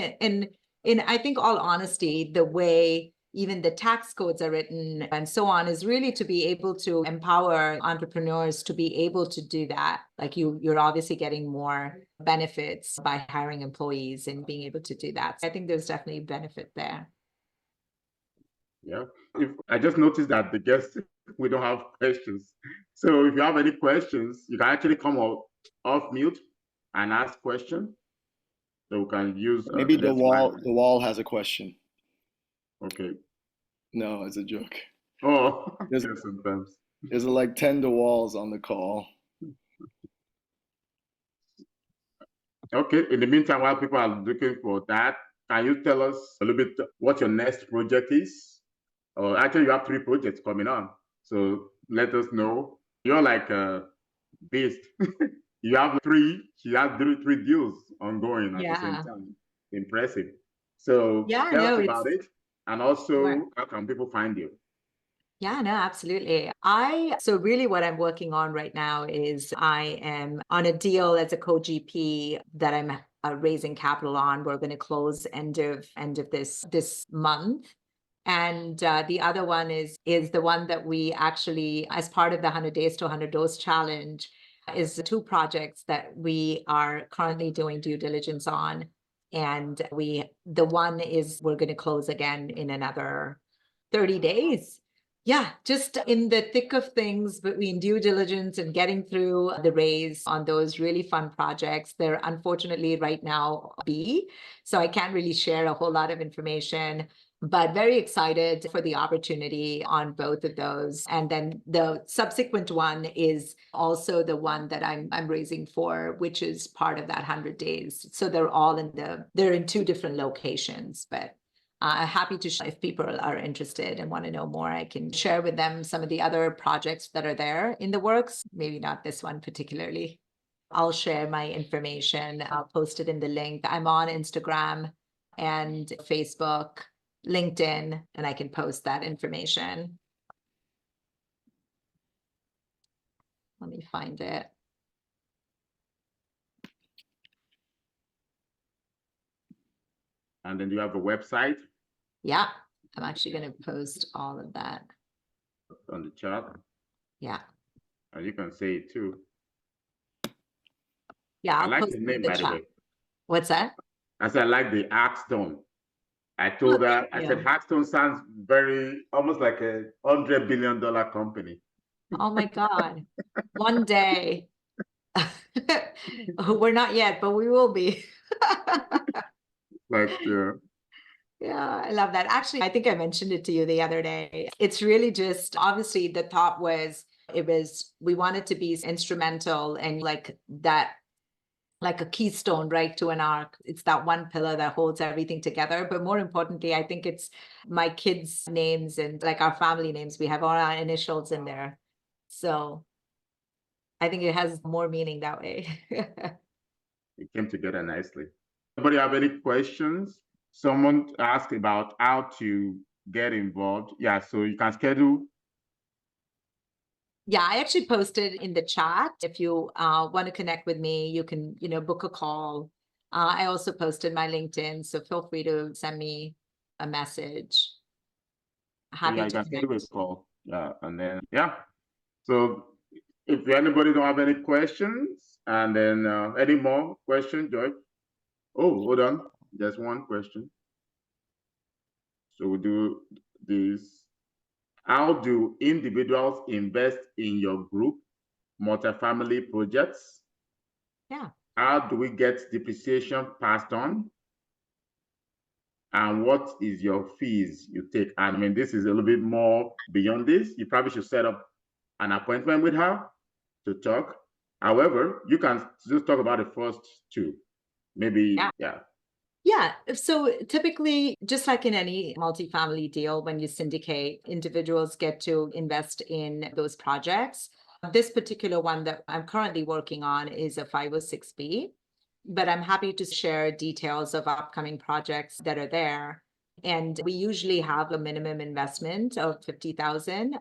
in I think all honesty, the way even the tax codes are written and so on, is really to be able to empower entrepreneurs to be able to do that. Like you're obviously getting more benefits by hiring employees and being able to do that. So I think there's definitely benefit there. Yeah. If I just noticed that the guests, we don't have questions. So if you have any questions, you can actually come off mute and ask question. So we can use Maybe the the next wall. slide. The wall has a question. Okay. No, it's a joke. Oh, There's, yeah, sometimes. there's like 10 DeWalls on the call. Okay. In the meantime, while people are looking for that, can you tell us a little bit what your next project is? Or actually, you have 3 projects coming on. So let us know. You're like a beast. You have 3. She has 3 deals ongoing at the same Yeah. time. Impressive. So Yeah, tell us no, about it, and also Sure. how can people find you? Yeah, no, absolutely. So really what I'm working on right now is I am on a deal as a co-GP that I'm raising capital on. We're going to close end of this month. And the other one is the one that we actually, as part of the 100 Days to 100 Dose Challenge, is the 2 projects that we are currently doing due diligence on. And the one is we're going to close again in another 30 days. Yeah, just in the thick of things between due diligence and getting through the raise on those really fun projects. They're unfortunately right now B, so I can't really share a whole lot of information, but very excited for the opportunity on both of those. And then the subsequent one is also the one that I'm raising for, which is part of that 100 days. So they're in 2 different locations, but happy to share. If people are interested and want to know more, I can share with them some of the other projects that are there in the works. Maybe not this one particularly. I'll share my information. I'll post it in the link. I'm on Instagram and Facebook, LinkedIn, and I can post that information. Let me find it. And then you have a website Yeah, I'm actually going to post all of that. on the chat. Yeah. And you can say it too. Yeah, I I'll like post the it name, in the by the chat. way. What's that? I said I like the Aarcstone. I told her, I said Aarcstone sounds very almost like a $100 billion company. Oh my God. One day. We're not yet, but we will be. Like, Yeah, I love that. Actually, I think I mentioned it to you the other day. It's really just obviously the thought was we wanted to be instrumental and like that, like a keystone, right, to an arc. It's that one pillar that holds everything together. But more importantly, I think it's my kids' names and like our family names. We have all our initials in there. So I think it has more meaning that way. it came together nicely. Anybody have any questions? Someone asked about how to get involved. Yeah, so you can schedule. Yeah, I actually posted in the chat. If you want to connect with me, you can, book a call. I also posted my LinkedIn, so feel free to send me a message. So yeah, Happy you to can schedule a connect. call. Yeah, and then yeah. So if anybody don't have any questions, and then any more questions, George? Oh, hold on. There's one question. So we do this. How do individuals invest in your group multifamily projects? Yeah. How do we get depreciation passed on? And what is your fees you take? I mean, this is a little bit more beyond this. You probably should set up an appointment with her to talk. However, you can just talk about the first 2. Maybe, yeah. Yeah. So typically, just like in any multifamily deal, when you syndicate, individuals get to invest in those projects. This particular one that I'm currently working on is a 506B, but I'm happy to share details of upcoming projects that are there. And we usually have a minimum investment of 50,000.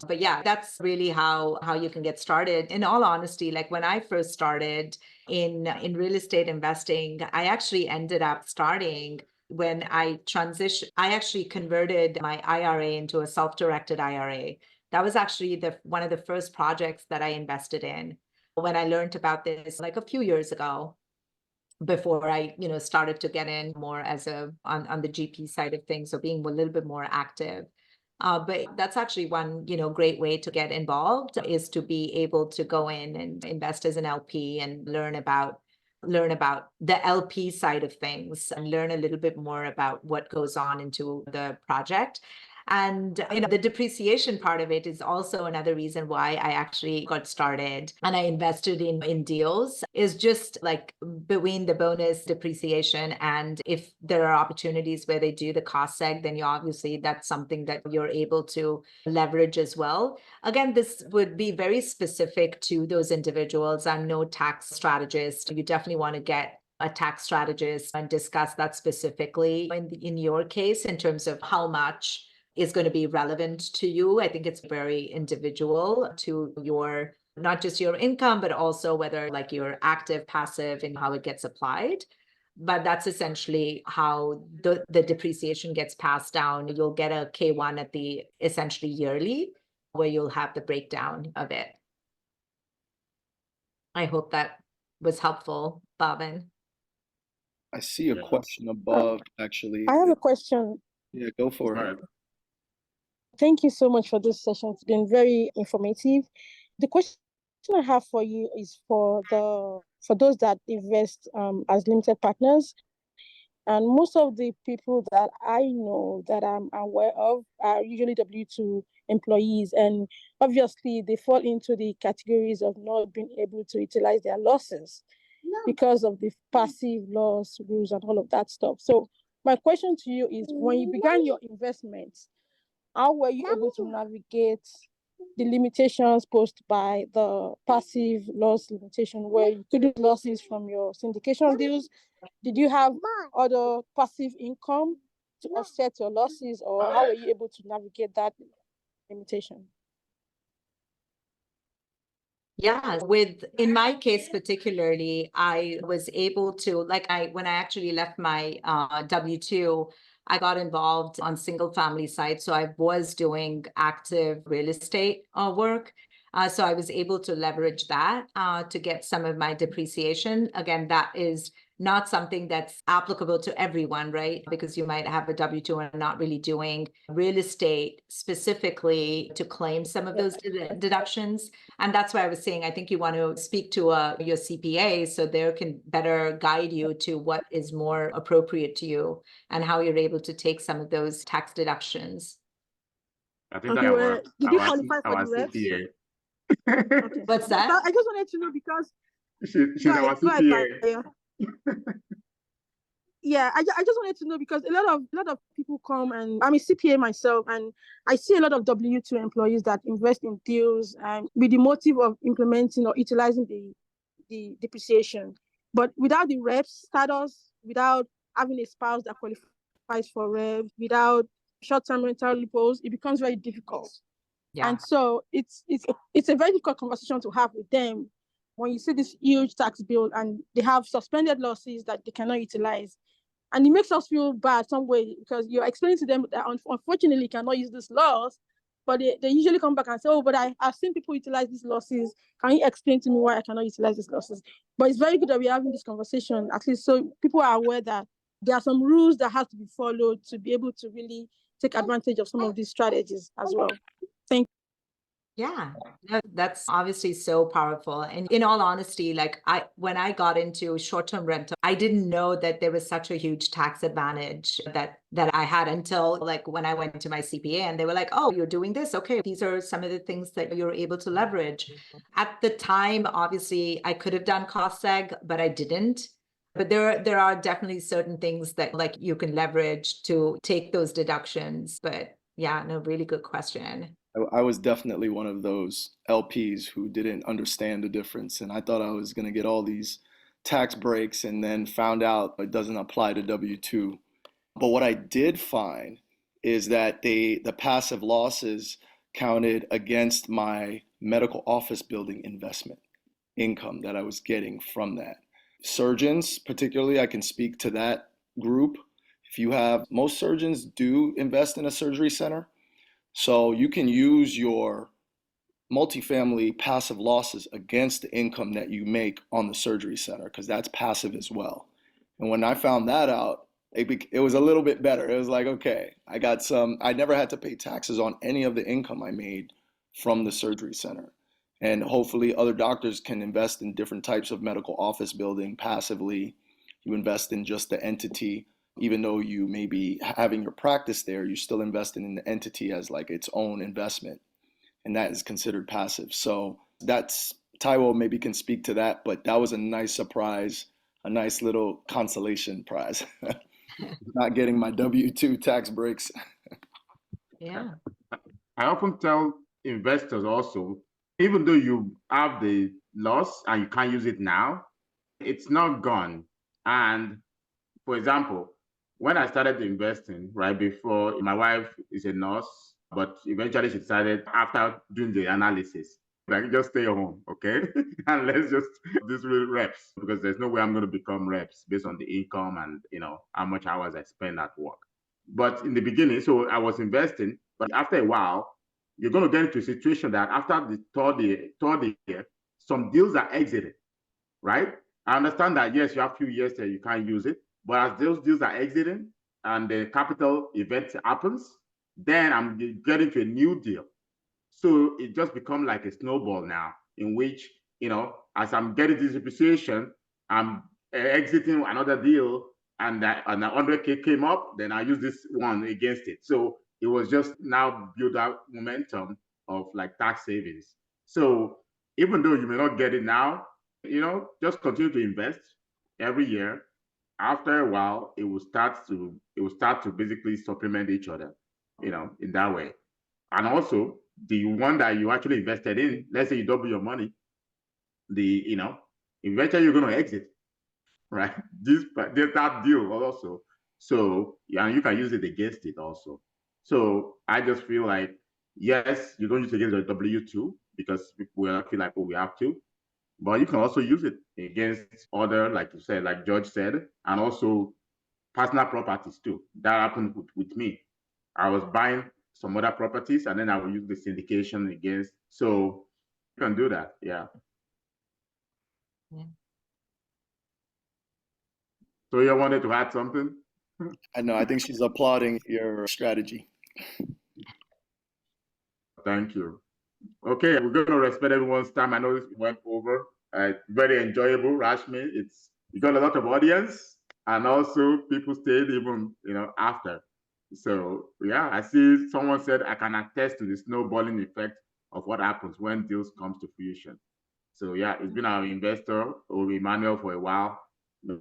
But yeah, that's really how you can get started. In all honesty, like when I first started in real estate investing, I actually ended up starting when I transitioned, I actually converted my IRA into a self-directed IRA. That was actually one of the first projects that I invested in when I learned about this like a few years ago, before I, started to get in more as on the GP side of things, so being a little bit more active. But that's actually one, great way to get involved, is to be able to go in and invest as an LP and learn about the LP side of things and learn a little bit more about what goes on into the project. And the depreciation part of it is also another reason why I actually got started and I invested in deals, is just like between the bonus depreciation, and if there are opportunities where they do the cost seg, then that's something that you're able to leverage as well. Again, this would be very specific to those individuals. I'm no tax strategist. You definitely want to get a tax strategist and discuss that specifically in your case, in terms of how much is going to be relevant to you. I think it's very individual to not just your income, but also whether like you're active, passive, and how it gets applied. But that's essentially how the depreciation gets passed down. You'll get a K1 at the essentially yearly, where you'll have the breakdown of it. I hope that was helpful, Bhavin. I see a question above, actually. I have a question. Yeah, go for it. Thank you so much for this session. It's been very informative. The question I have for you is for those that invest as limited partners. And most of the people that I know that I'm aware of are usually W-2 employees. And obviously, they fall into the categories of not being able to utilize their losses because of the passive loss rules and all of that stuff. So my question to you is, when you began your investments, how were you able to navigate the limitations posed by the passive loss limitation, where you could do losses from your syndication deals? Did you have other passive income to offset your losses, or how were you able to navigate that limitation? Yeah, in my case particularly, I was able to, when I actually left my W-2, I got involved on single family side. So I was doing active real estate work. So I was able to leverage that to get some of my depreciation. Again, that is not something that's applicable to everyone, right? Because you might have a W-2 and not really doing real estate specifically to claim some of those deductions. And that's why I was saying, I think you want to speak to your CPA so they can better guide you to what is more appropriate to you and how you're able to take some of those tax deductions. I think Okay, did you our qualify for the reps? CPA. Okay. What's that? I just wanted to know because She's our CPA. Yeah, I just wanted to know because a lot of people come, and I'm a CPA myself, and I see a lot of W-2 employees that invest in deals and with the motive of implementing or utilizing the depreciation, but without the reps status, without having a spouse that qualifies for reps, without short-term rental loopholes, it becomes very difficult. Yeah. And so it's a very difficult conversation to have with them when you see this huge tax bill and they have suspended losses that they cannot utilize. And it makes us feel bad some way because you're explaining to them that unfortunately you cannot use this loss, but they usually come back and say, oh, but I've seen people utilize these losses. Can you explain to me why I cannot utilize these losses? But it's very good that we're having this conversation, at least so people are aware that there are some rules that have to be followed to be able to really take advantage of some of these strategies as well. Thank you. Yeah, that's obviously so powerful. And in all honesty, when I got into short-term rental, I didn't know that there was such a huge tax advantage that I had until when I went to my CPA and they were like, oh, you're doing this. Okay, these are some of the things that you're able to leverage. At the time, obviously, I could have done cost seg, but I didn't. But there are definitely certain things that you can leverage to take those deductions. But yeah, no, really good question. I was definitely one of those LPs who didn't understand the difference. And I thought I was going to get all these tax breaks and then found out it doesn't apply to W-2. But what I did find is that the passive losses counted against my medical office building investment income that I was getting from that. Surgeons, particularly, I can speak to that group. If you have, most surgeons do invest in a surgery center. So you can use your multifamily passive losses against the income that you make on the surgery center, because that's passive as well. And when I found that out, it was a little bit better. It was like, okay, I never had to pay taxes on any of the income I made from the surgery center. And hopefully other doctors can invest in different types of medical office building passively. You invest in just the entity. Even though you may be having your practice there, you're still investing in the entity as like its own investment. And that is considered passive. So that's, Taiwo maybe can speak to that, but that was a nice surprise, a nice little consolation prize. Not getting my W-2 tax breaks. Yeah. I often tell investors also, even though you have the loss and you can't use it now, it's not gone. And for example, when I started investing, right before, my wife is a nurse, but eventually she decided after doing the analysis, like, just stay home, okay? And let's just do this reps, because there's no way I'm going to become reps based on the income and, how much hours I spend at work. But in the beginning, so I was investing, but after a while, you're going to get into a situation that after the third year, some deals are exited, right? I understand that, yes, you have a few years that you can't use it, but as those deals are exiting and the capital event happens, then I'm getting to a new deal. So it just becomes like a snowball now, in which, as I'm getting this depreciation, I'm exiting another deal, and that 100K came up, then I use this one against it. So it was just now build up momentum of like tax savings. So even though you may not get it now, just continue to invest every year. After a while, it will start to basically supplement each other, in that way. And also, the one that you actually invested in, let's say you double your money, eventually you're going to exit, right? That deal also. So, yeah, you can use it against it also. So I just feel like, yes, you don't use it against the W-2 because we feel like, oh, we have to, but you can also use it against other, like you said, like George said, and also personal properties too. That happened with me. I was buying some other properties, and then I will use the syndication against. So you can do that, yeah. Yeah. So you wanted to add something? I know, I think she's applauding your strategy. Thank you. Okay, we're going to respect everyone's time. I know this went over. Very enjoyable, Rashmi. You got a lot of audience, and also people stayed even after. So yeah, I see someone said I can attest to the snowballing effect of what happens when deals comes to fruition. So yeah, it's been our investor, Emmanuel, for a while,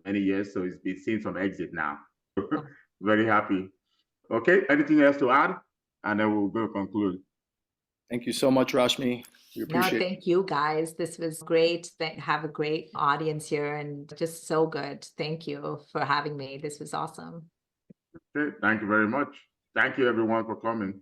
many years. So he's been seeing some exit now. Very happy. Okay, anything else to add? And then we'll go conclude. Thank you so much, Rashmi. We appreciate it. Thank you guys. This was great. Have a great audience here and just so good. Thank you for having me. This was awesome. Okay, thank you very much. Thank you everyone for coming.